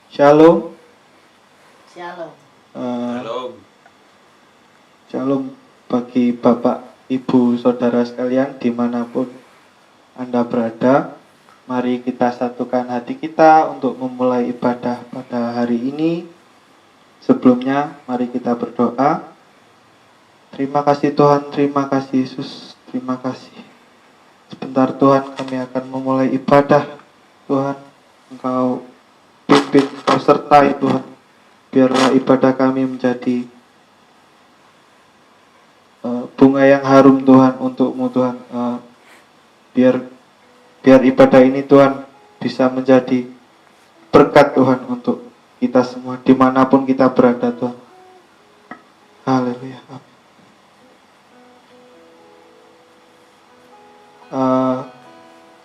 Shalom. Shalom. Shalom. Shalom bagi Bapak, Ibu, Saudara sekalian dimanapun Anda berada. Mari kita satukan hati kita untuk memulai ibadah pada hari ini. Sebelumnya, mari kita berdoa. Terima kasih Tuhan, terima kasih Yesus, terima kasih. Sebentar Tuhan, kami akan memulai ibadah. Tuhan, Engkau pimpin, Engkau sertai Tuhan. Biarlah ibadah kami menjadi bunga yang harum Tuhan untukmu Tuhan. Biar ibadah ini Tuhan bisa menjadi berkat Tuhan untuk kita semua dimanapun kita berada Tuhan. Haleluya.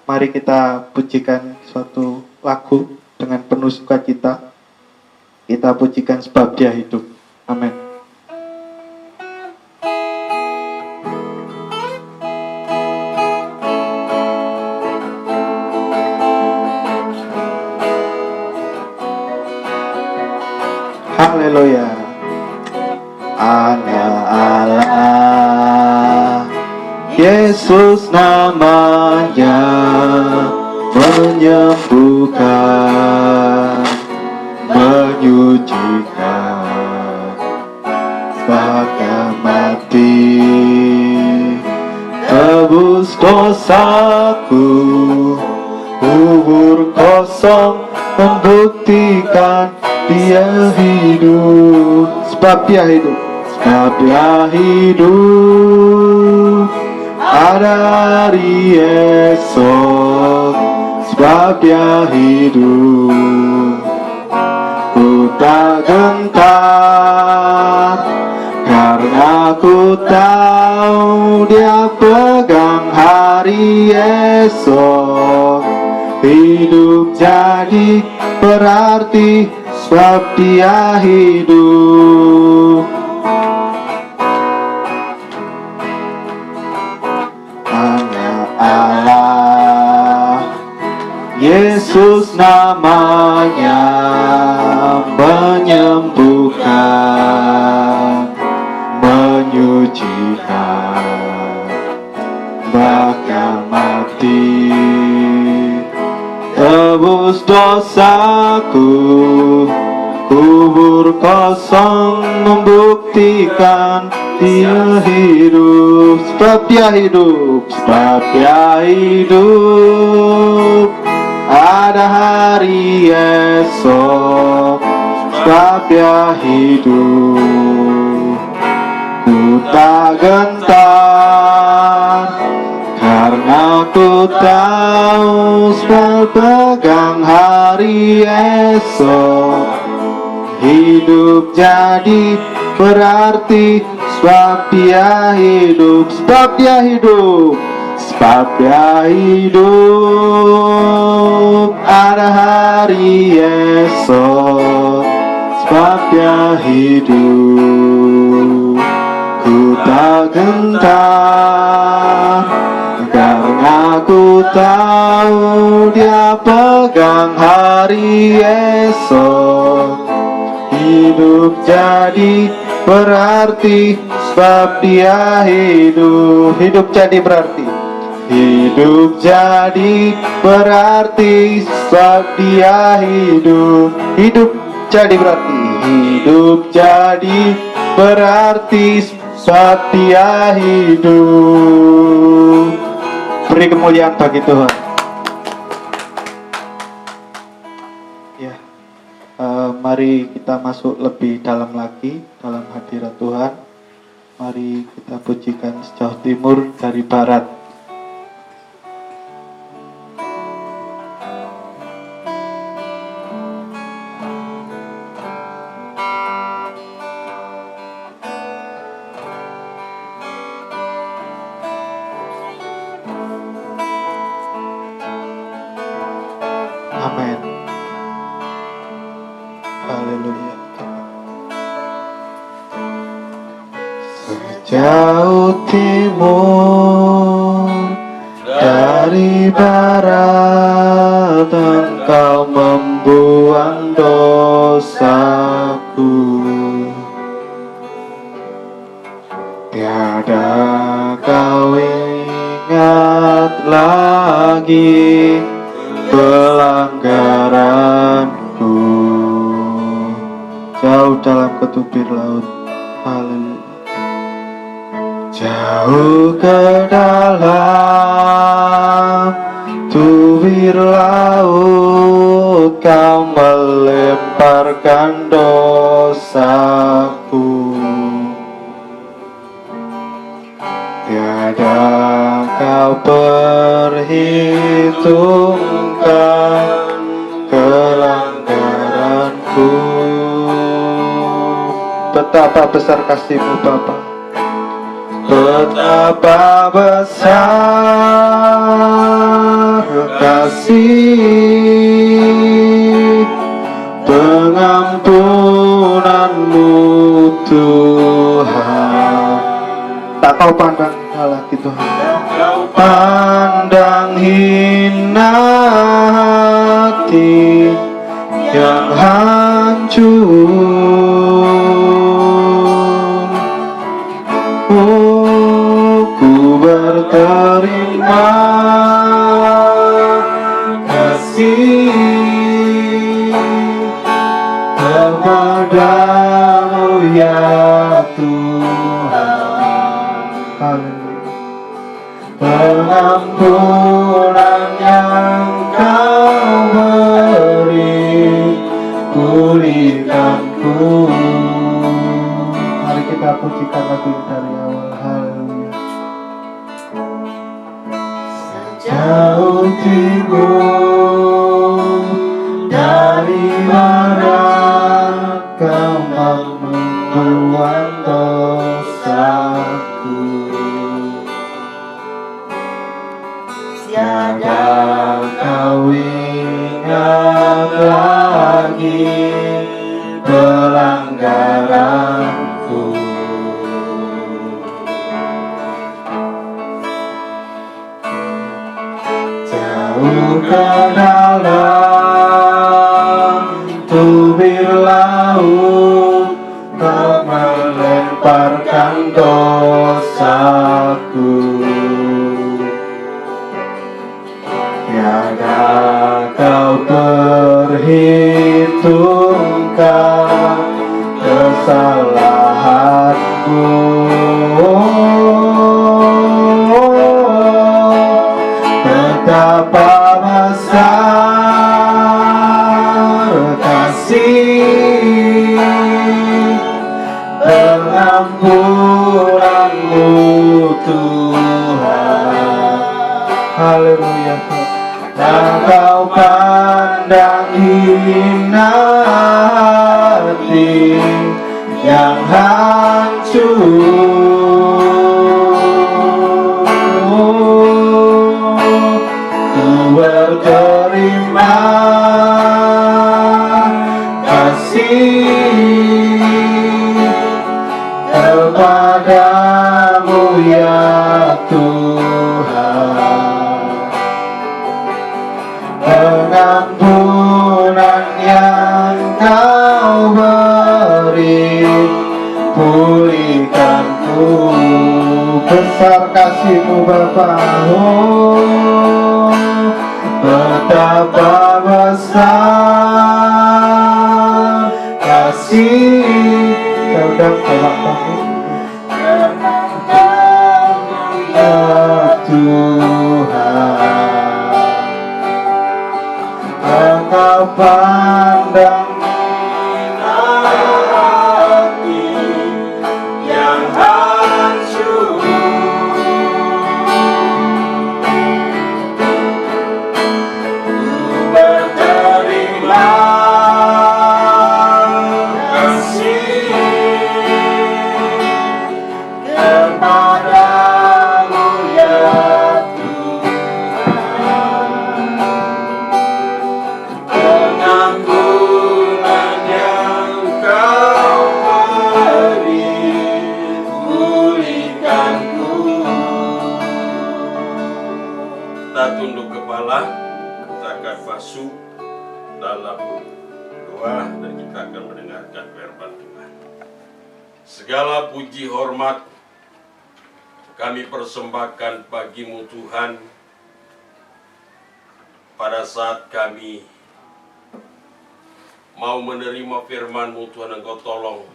Mari kita pujikan suatu lagu dengan penuh sukacita. Kita pujikan sebab Dia hidup. Amin. Haleluya. Allah, Yesus namanya menyembuhkan, menyucikan, bahkan mati, tebus dosaku, kubur kosong, membuktikan Dia hidup, sebab Dia hidup, sebab Dia hidup. Ada hari esok, sebab Dia hidup. Ku tak gentar, karena ku tahu Dia pegang hari esok. Hidup jadi berarti sebab Dia hidup. Allah, Yesus namanya menyembuhkan, menyucikan, bahkan mati, tebus dosaku, kubur kosong, membuktikan Dia hidup, sebab Dia hidup, sebab Dia hidup. Ada hari esok, sebab Dia hidup. Ku tak gentar, karena ku tahu sebab pegang hari esok. Hidup jadi berarti sebab Dia hidup, sebab Dia hidup, sebab Dia hidup. Ada hari esok, sebab Dia hidup. Ku tak gentar, karena ku tahu Dia pegang hari esok. Hidup jadi berarti sebab Dia hidup. Hidup jadi berarti, hidup jadi berarti sebab Dia hidup. Hidup jadi berarti, hidup jadi berarti sebab Dia hidup. Beri kemuliaan bagi Tuhan. Ya, mari kita masuk lebih dalam lagi dalam hadirat Tuhan. Mari kita pujikan sejauh timur dari barat. Amin. Haleluya. Sejauh timur dari barat, Engkau membuang doa lagi pelanggaranku. Jauh dalam ketubir laut. Haleluya. Jauh ke dalam tubir laut kau melemparkan dosaku. Tiada kau perhitungkan pelanggaranku. Betapa besar kasih-Mu Bapa. Betapa besar kasih pengampunan-Mu Tuhan. Tak kau pandang lagi Tuhan. Kau pandang hina hati yang hancur. Ku berterima kasih kepadamu ya Tuhan. Pengampunan yang kau beri pulihkanku. Mari kita pujikan lagu ini dari awal. Haleluya. Sejauh timur dari barat kau membuang dosaku. Tiada kau ingat lagi pelanggaranku. Jauh ke dalam tubir laut kau melemparkan dosaku. Tiada kau perhitungkan kesalahanku. Betapa besar kasih pengampunan-Mu Tuhan. Haleluya. Dan kau pandang hina hati yang hancur. Ku berterima kasih kepadamu ya Tuhan. Pengampunan yang kau beri pulihkanku. Besar kasih-Mu Bapa. Oh, betapa besar kasih. Sedang tolak kami ya Tuhan. Engkau pandang hati yang hancur. Ku berterima kasih kepadamu ya pengampunan yang kau beri pulihkanku. Kita tunduk kepala, kita akan masuk dalam doa dan kita akan mendengarkan firman Tuhan. Segala puji hormat kami persembahkan bagi-Mu Tuhan, pada saat kami mau menerima firman-Mu, Tuhan, Engkau tolong.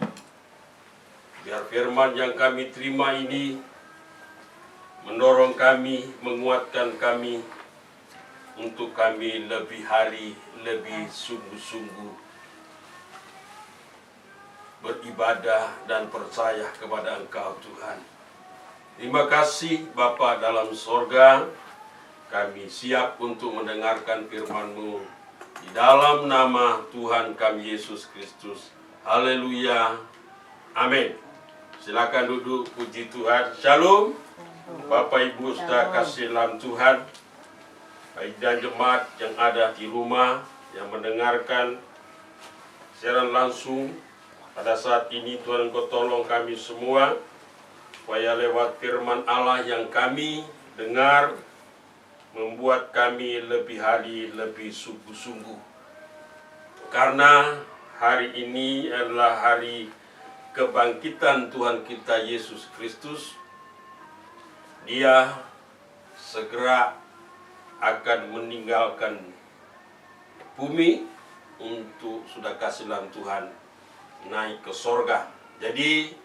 Biar firman yang kami terima ini mendorong kami, menguatkan kami, untuk kami lebih hari, lebih sungguh-sungguh beribadah dan percaya kepada Engkau, Tuhan. Terima kasih Bapa dalam sorga, kami siap untuk mendengarkan firman-Mu di dalam nama Tuhan kami Yesus Kristus. Haleluya. Amin. Silakan duduk, puji Tuhan. Shalom. Bapak Ibu saudara kasih dalam Tuhan, baik dan jemaat yang ada di rumah, yang mendengarkan siaran langsung pada saat ini, Tuhan Engkau tolong kami semua, supaya lewat firman Allah yang kami dengar, membuat kami lebih hari, lebih sungguh-sungguh. Karena hari ini adalah hari kebangkitan Tuhan kita Yesus Kristus. Dia segera akan meninggalkan bumi untuk sudah kasih dalam Tuhan naik ke sorga. Jadi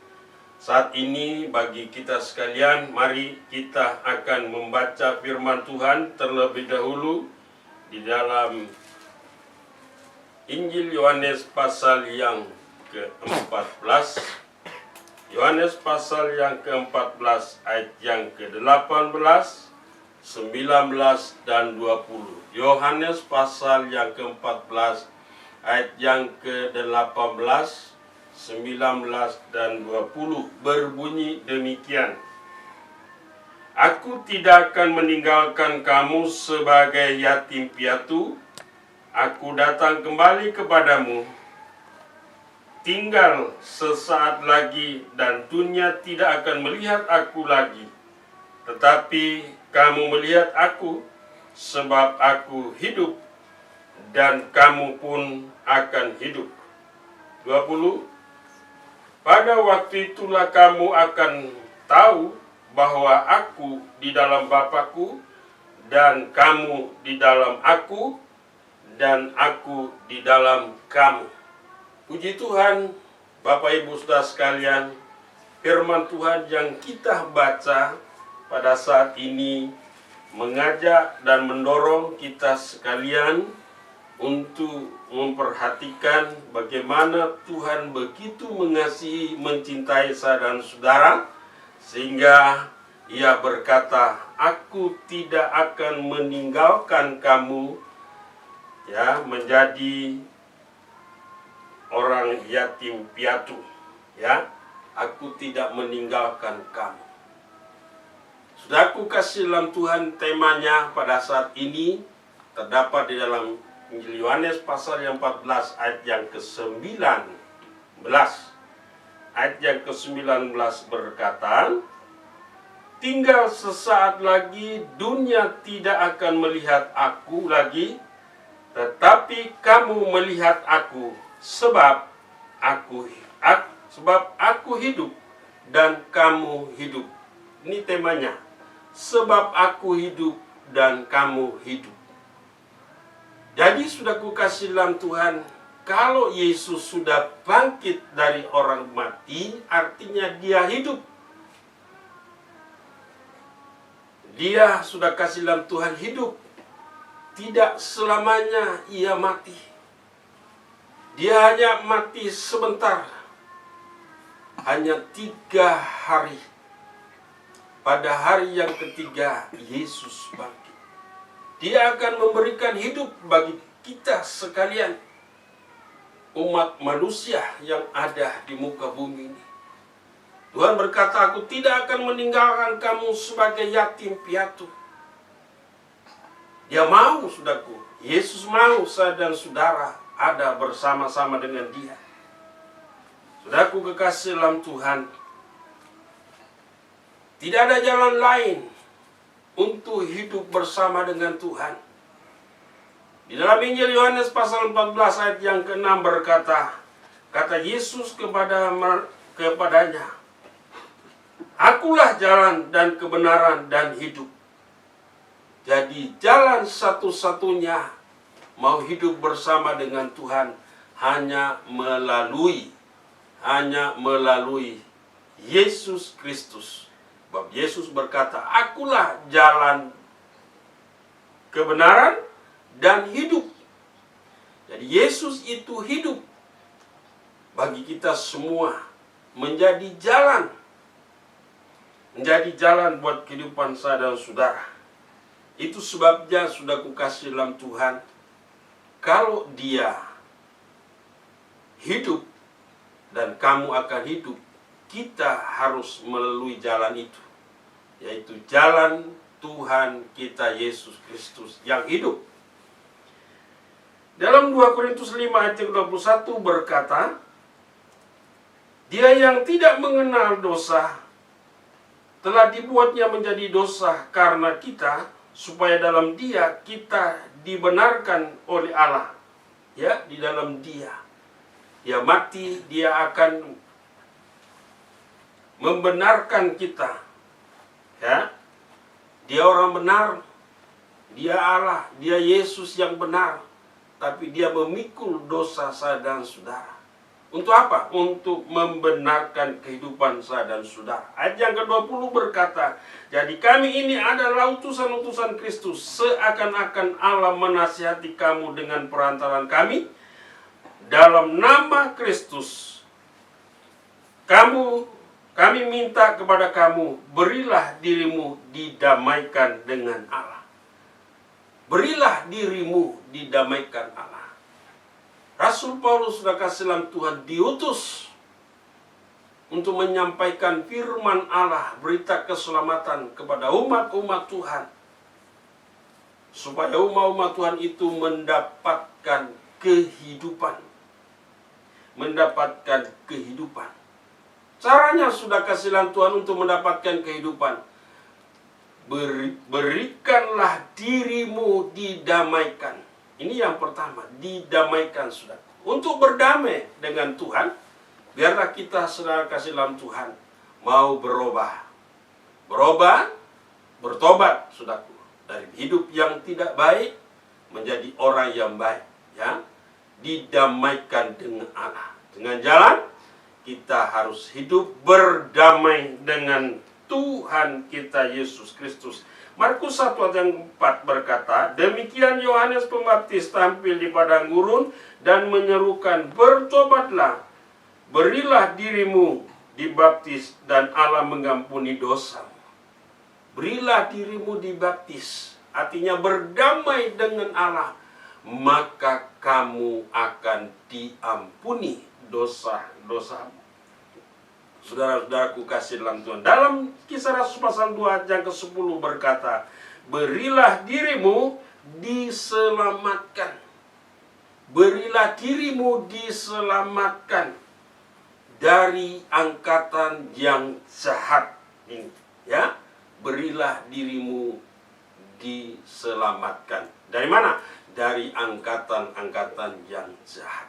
saat ini bagi kita sekalian, mari kita akan membaca firman Tuhan terlebih dahulu di dalam Injil Yohanes pasal yang ke-14. Yohanes pasal yang ke-14 ayat yang ke-18, 19 dan 20. Yohanes pasal yang ke-14 ayat yang ke-18, 19 dan 20 berbunyi demikian. Aku tidak akan meninggalkan kamu sebagai yatim piatu. Aku datang kembali kepadamu. Tinggal sesaat lagi dan dunia tidak akan melihat aku lagi. Tetapi kamu melihat aku, sebab aku hidup dan kamu pun akan hidup. 20. Pada waktu itulah kamu akan tahu bahwa aku di dalam Bapa-Ku dan kamu di dalam aku dan aku di dalam kamu. Puji Tuhan, Bapak Ibu saudara sekalian, firman Tuhan yang kita baca pada saat ini mengajak dan mendorong kita sekalian untuk memperhatikan bagaimana Tuhan begitu mengasihi, mencintai saya dan saudara, sehingga Ia berkata, aku tidak akan meninggalkan kamu menjadi orang yatim piatu. Aku tidak meninggalkan kamu. Saudaraku kasih dalam Tuhan, temanya pada saat ini terdapat di dalam Injil Yohanes pasal yang 14 ayat yang ke-19. Ayat yang ke-19 berkata, tinggal sesaat lagi dunia tidak akan melihat aku lagi, tetapi kamu melihat aku, sebab aku hidup dan kamu hidup. Ini temanya. Sebab aku hidup dan kamu hidup. Jadi saudaraku kasih dalam Tuhan, kalau Yesus sudah bangkit dari orang mati, artinya Dia hidup. Dia sudah kasih dalam Tuhan hidup. Tidak selamanya Ia mati. Dia hanya mati sebentar. Hanya 3 hari. Pada hari yang ketiga, Yesus bangkit. Dia akan memberikan hidup bagi kita sekalian, umat manusia yang ada di muka bumi ini. Tuhan berkata, aku tidak akan meninggalkan kamu sebagai yatim piatu. Dia mau, saudaraku. Yesus mau saya dan saudara ada bersama-sama dengan Dia. Saudaraku kekasih dalam Tuhan, tidak ada jalan lain untuk hidup bersama dengan Tuhan. Di dalam Injil Yohanes pasal 14 ayat yang ke-6 berkata, kata Yesus kepadanya, akulah jalan dan kebenaran dan hidup. Jadi jalan satu-satunya mau hidup bersama dengan Tuhan hanya melalui Yesus Kristus. Sebab Yesus berkata, "Akulah jalan, kebenaran, dan hidup." Jadi Yesus itu hidup bagi kita semua, menjadi jalan buat kehidupan saya dan saudara. Itu sebabnya sudah kukasih dalam Tuhan, kalau Dia hidup dan kamu akan hidup, kita harus melalui jalan itu, yaitu jalan Tuhan kita Yesus Kristus yang hidup. Dalam 2 Korintus 5 ayat 21 berkata, "Dia yang tidak mengenal dosa telah dibuatnya menjadi dosa karena kita, supaya dalam Dia kita dibenarkan oleh Allah." Ya, di dalam Dia mati, Dia akan membenarkan kita. Ya, Dia orang benar, Dia Allah, Dia Yesus yang benar. Tapi Dia memikul dosa saya dan saudara. Untuk apa? Untuk membenarkan kehidupan saya dan saudara. Ayat yang ke-20 berkata, "Jadi kami ini adalah utusan-utusan Kristus, seakan-akan Allah menasihati kamu dengan perantaran kami. Dalam nama Kristus, kami minta kepada kamu, berilah dirimu didamaikan dengan Allah." Berilah dirimu didamaikan Allah. Rasul Paulus sudah kasih dalam Tuhan diutus untuk menyampaikan firman Allah, berita keselamatan kepada umat-umat Tuhan, supaya umat-umat Tuhan itu mendapatkan kehidupan. Caranya sudah kasih dalam Tuhan untuk mendapatkan kehidupan. Berikanlah dirimu didamaikan. Ini yang pertama, didamaikan, saudara. Untuk berdamai dengan Tuhan, biarlah kita, saudara kasih dalam Tuhan, mau bertobat, saudaraku, dari hidup yang tidak baik menjadi orang yang baik, ya. Didamaikan dengan Allah. Dengan jalan kita harus hidup berdamai dengan Tuhan kita Yesus Kristus. Markus 1 ayat yang 4 berkata, "Demikian Yohanes Pembaptis tampil di padang gurun dan menyerukan, bertobatlah, berilah dirimu dibaptis dan Allah mengampuni dosa." Berilah dirimu dibaptis, artinya berdamai dengan Allah, maka kamu akan diampuni dosa-dosamu. Saudara-saudaraku kasih dalam Tuhan, dalam Kisah Rasul pasal 2 ayat yang ke-10 berkata, "Berilah dirimu diselamatkan." Berilah dirimu diselamatkan dari angkatan yang jahat ini, ya. Berilah dirimu diselamatkan. Dari mana? Dari angkatan-angkatan yang jahat.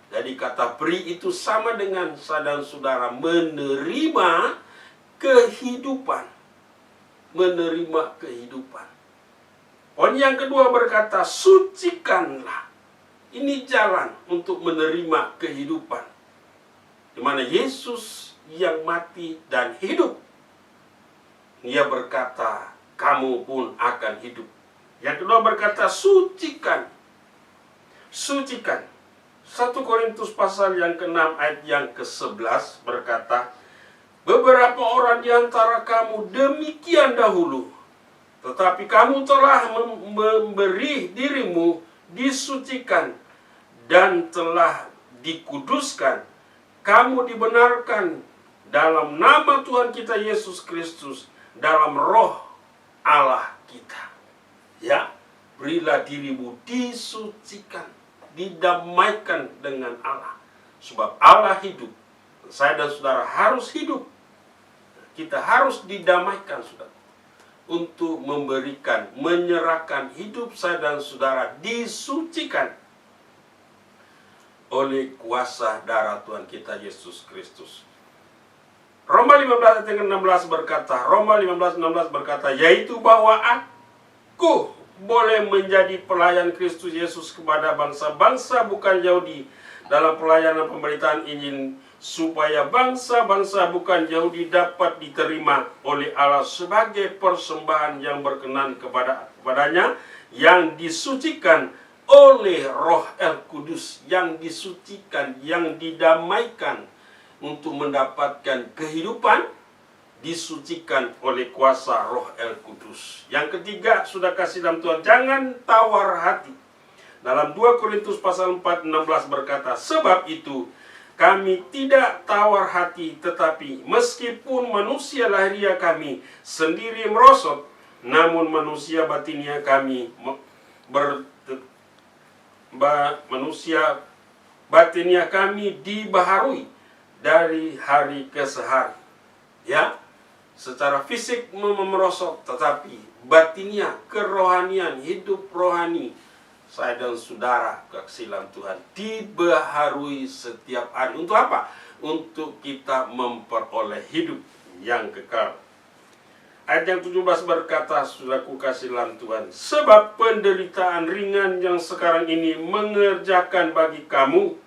Jadi kata beri itu sama dengan saudara saudara menerima kehidupan. Menerima kehidupan. Poin yang kedua berkata, sucikanlah. Ini jalan untuk menerima kehidupan. Di mana Yesus yang mati dan hidup. Dia berkata, kamu pun akan hidup. Yang kedua berkata, sucikan. Sucikan. 1 Korintus pasal yang ke-6 ayat yang ke-11 berkata, beberapa orang di antara kamu demikian dahulu, tetapi kamu telah memberi dirimu disucikan dan telah dikuduskan. Kamu dibenarkan dalam nama Tuhan kita Yesus Kristus, dalam roh Allah kita. Ya, berilah dirimu disucikan, didamaikan dengan Allah. Sebab Allah hidup. Saya dan saudara harus hidup. Kita harus didamaikan, saudara. Untuk memberikan, menyerahkan hidup saya dan saudara disucikan oleh kuasa darah Tuhan kita Yesus Kristus. Roma 15 ayat 16 berkata, yaitu bahwa aku boleh menjadi pelayan Kristus Yesus kepada bangsa-bangsa bukan Yahudi dalam pelayanan pemberitaan Injil, supaya bangsa-bangsa bukan Yahudi dapat diterima oleh Allah sebagai persembahan yang berkenan kepadanya, yang disucikan oleh Roh El Kudus, yang disucikan, yang didamaikan untuk mendapatkan kehidupan, disucikan oleh kuasa Roh El Kudus. Yang ketiga, sudah kasih dalam Tuhan, jangan tawar hati. Dalam 2 Korintus pasal 4:16 berkata, sebab itu kami tidak tawar hati, tetapi meskipun manusia lahiriah kami sendiri merosot, namun manusia batinia kami manusia batinia kami dibaharui dari hari ke hari. Ya, secara fisik merosot, tetapi batinia, kerohanian, hidup rohani saya dan saudara kasih dalam Tuhan dibaharui setiap hari. Untuk apa? Untuk kita memperoleh hidup yang kekal. Ayat yang 17 berkata, saudaraku kasih dalam Tuhan, sebab penderitaan ringan yang sekarang ini mengerjakan bagi kamu,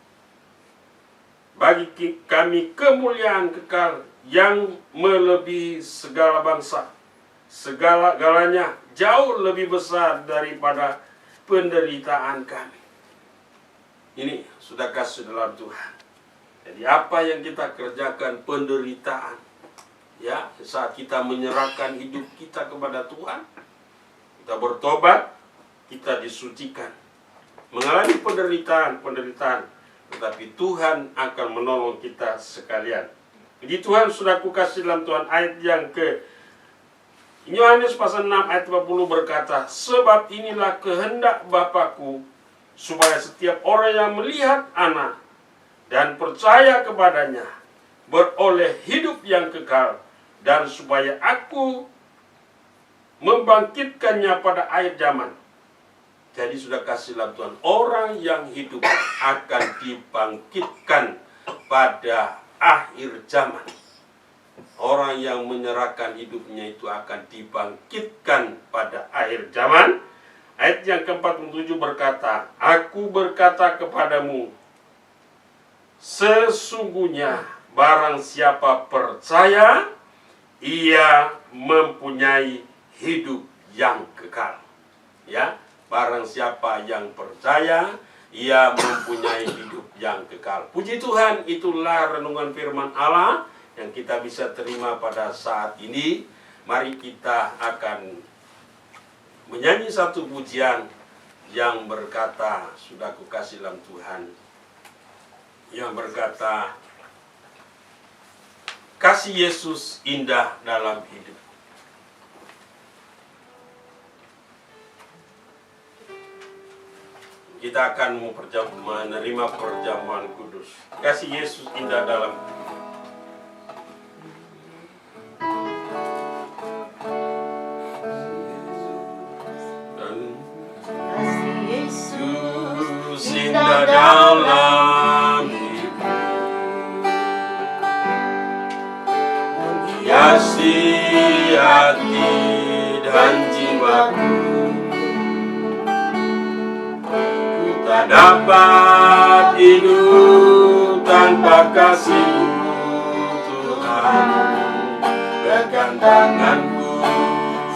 bagi kami kemuliaan kekal yang melebihi segala bangsa. Segala-galanya jauh lebih besar daripada penderitaan kami. Ini sudah kasih dalam Tuhan. Jadi apa yang kita kerjakan penderitaan, ya, saat kita menyerahkan hidup kita kepada Tuhan, kita bertobat, kita disucikan, mengalami penderitaan, tetapi Tuhan akan menolong kita sekalian. Jadi Tuhan sudah kukasih dalam Tuhan, ayat yang ke Yohanes pasal 6 ayat 40 berkata, sebab inilah kehendak Bapa-Ku, supaya setiap orang yang melihat Anak dan percaya kepadanya beroleh hidup yang kekal, dan supaya Aku membangkitkannya pada akhir zaman. Jadi sudah kasih dalam Tuhan, orang yang hidup akan dibangkitkan pada akhir zaman. Orang yang menyerahkan hidupnya itu akan dibangkitkan pada akhir zaman. Ayat yang ke-47 berkata, aku berkata kepadamu, sesungguhnya barang siapa percaya, ia mempunyai hidup yang kekal. Ya, barang siapa yang percaya, ia mempunyai hidup yang kekal. Puji Tuhan, itulah renungan firman Allah yang kita bisa terima pada saat ini. Mari kita akan menyanyi satu pujian yang berkata, sudah kukasih dalam Tuhan, yang berkata, kasih Yesus indah dalam hidup. Kita akan menerima perjamuan kudus. Kasih Yesus indah dalam hidup. Dalam hidup, menghiasi hati dan jiwaku. Ku tak dapat hidup tanpa kasih-Mu, Tuhan. Pegang tanganku,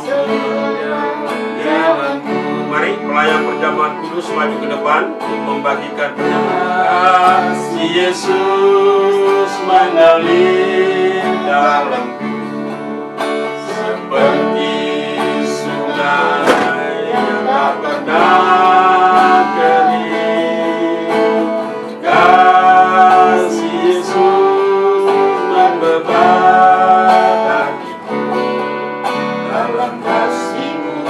jalanku. Mari pelayan perjamuan kudus maju ke depan untuk membagikan perjamuan. Kasih Yesus mengalir dalamku seperti sungai yang tak pernah kering. Kasih Yesus membebat hatiku, dalam kasih-Mu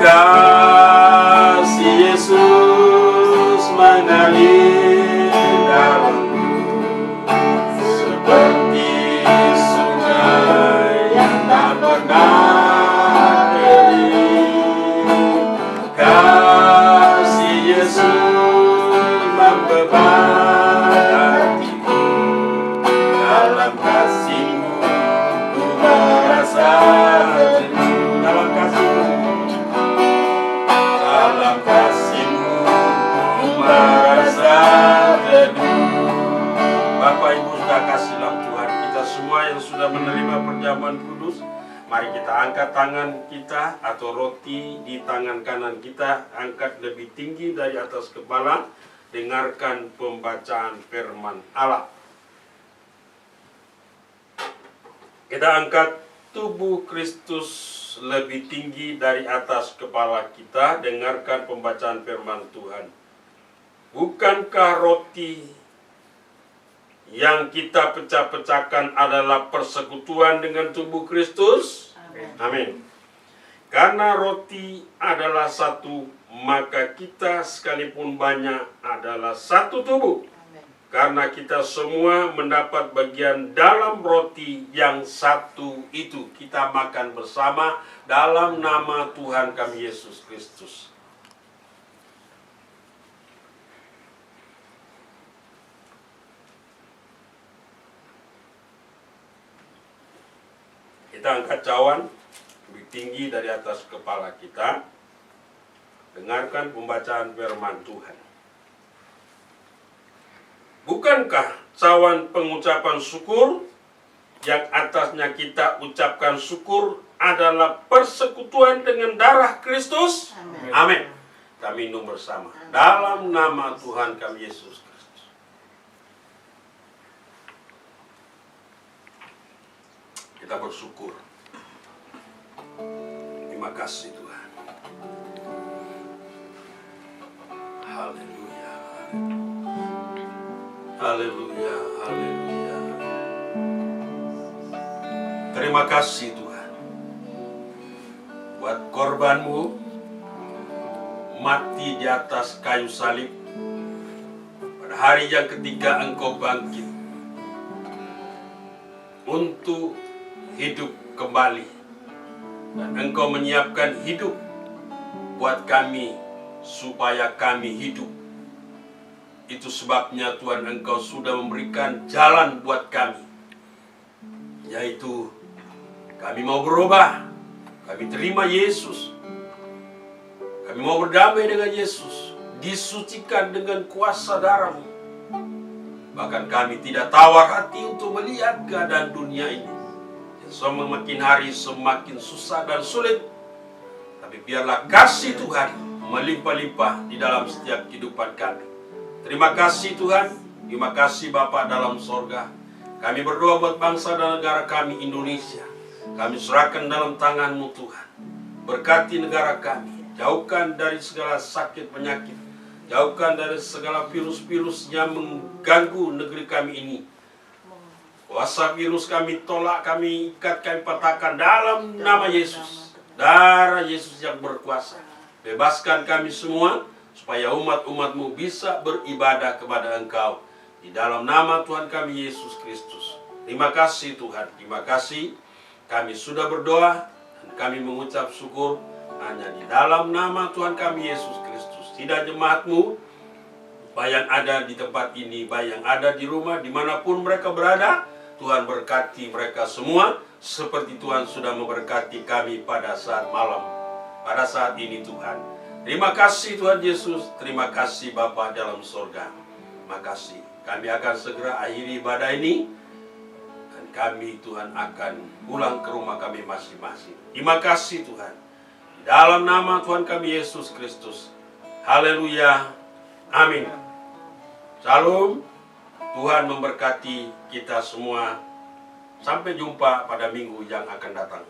kasih Yesus mengalir dalamku seperti sungai sudah menerima perjamuan kudus, mari kita angkat tangan kita atau roti di tangan kanan kita, angkat lebih tinggi dari atas kepala, dengarkan pembacaan firman Allah. Kita angkat tubuh Kristus lebih tinggi dari atas kepala kita, dengarkan pembacaan firman Tuhan. Bukankah roti yang kita pecah-pecahkan adalah persekutuan dengan tubuh Kristus? Amin. Karena roti adalah satu, maka kita sekalipun banyak adalah satu tubuh. Karena kita semua mendapat bagian dalam roti yang satu itu. Kita makan bersama dalam nama Tuhan kami Yesus Kristus. Kita angkat cawan lebih tinggi dari atas kepala kita. Dengarkan pembacaan firman Tuhan. Bukankah cawan pengucapan syukur yang atasnya kita ucapkan syukur adalah persekutuan dengan darah Kristus? Amin. Kami minum bersama dalam nama Tuhan kami Yesus Kristus. Kita bersyukur. Terima kasih Tuhan. Haleluya. Haleluya, haleluya. Terima kasih Tuhan buat korbanmu mati di atas kayu salib. Pada hari yang ketiga Engkau bangkit untuk hidup kembali, dan Engkau menyiapkan hidup buat kami supaya kami hidup. Itu sebabnya Tuhan Engkau sudah memberikan jalan buat kami, yaitu kami mau berubah, kami terima Yesus, kami mau berdamai dengan Yesus, disucikan dengan kuasa darah-Mu. Bahkan kami tidak tawar hati untuk melihat keadaan dunia ini yang semakin hari semakin susah dan sulit. Tapi biarlah kasih Tuhan melimpah-limpah di dalam setiap kehidupan kami. Terima kasih Tuhan, terima kasih Bapa dalam sorga. Kami berdoa buat bangsa dan negara kami Indonesia. Kami serahkan dalam tangan-Mu Tuhan. Berkati negara kami, jauhkan dari segala sakit penyakit, jauhkan dari segala virus-virus yang mengganggu negeri kami ini. Kuasa virus kami tolak, kami ikat, kami patahkan dalam nama Yesus. Darah Yesus yang berkuasa. Bebaskan kami semua, supaya umat-umat-Mu bisa beribadah kepada Engkau di dalam nama Tuhan kami Yesus Kristus. Terima kasih Tuhan, terima kasih. Kami sudah berdoa dan kami mengucap syukur hanya di dalam nama Tuhan kami Yesus Kristus. Tidak jemaat-Mu, baik yang ada di tempat ini, baik yang ada di rumah, dimanapun mereka berada, Tuhan berkati mereka semua seperti Tuhan sudah memberkati kami pada saat malam, pada saat ini Tuhan. Terima kasih Tuhan Yesus, terima kasih Bapa dalam sorga. Terima kasih. Kami akan segera akhiri ibadah ini, dan kami Tuhan akan pulang ke rumah kami masing-masing. Terima kasih Tuhan. Di dalam nama Tuhan kami Yesus Kristus. Haleluya. Amin. Shalom. Tuhan memberkati kita semua. Sampai jumpa pada minggu yang akan datang.